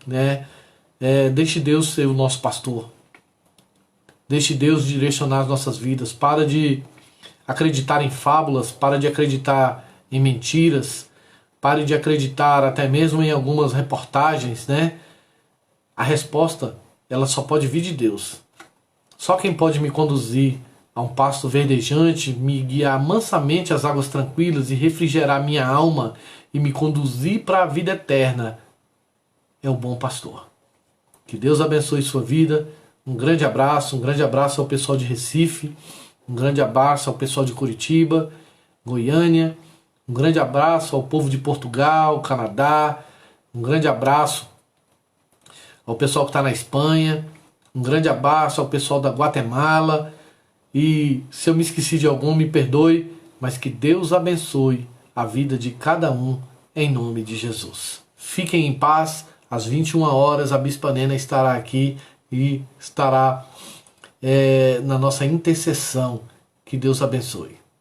né? Deixe Deus ser o nosso pastor. Deixe Deus direcionar as nossas vidas. Para de acreditar em fábulas, para de acreditar em mentiras, pare de acreditar até mesmo em algumas reportagens, né? A resposta, ela só pode vir de Deus. Só quem pode me conduzir a um pasto verdejante, me guiar mansamente às águas tranquilas e refrigerar minha alma e me conduzir para a vida eterna é o bom pastor. Que Deus abençoe sua vida. Um grande abraço ao pessoal de Recife, um grande abraço ao pessoal de Curitiba, Goiânia, um grande abraço ao povo de Portugal, Canadá, um grande abraço ao pessoal que está na Espanha, um grande abraço ao pessoal da Guatemala. E se eu me esqueci de algum, me perdoe, mas que Deus abençoe a vida de cada um, em nome de Jesus. Fiquem em paz. Às 21 horas a Bispa Nena estará aqui e estará na nossa intercessão. Que Deus abençoe.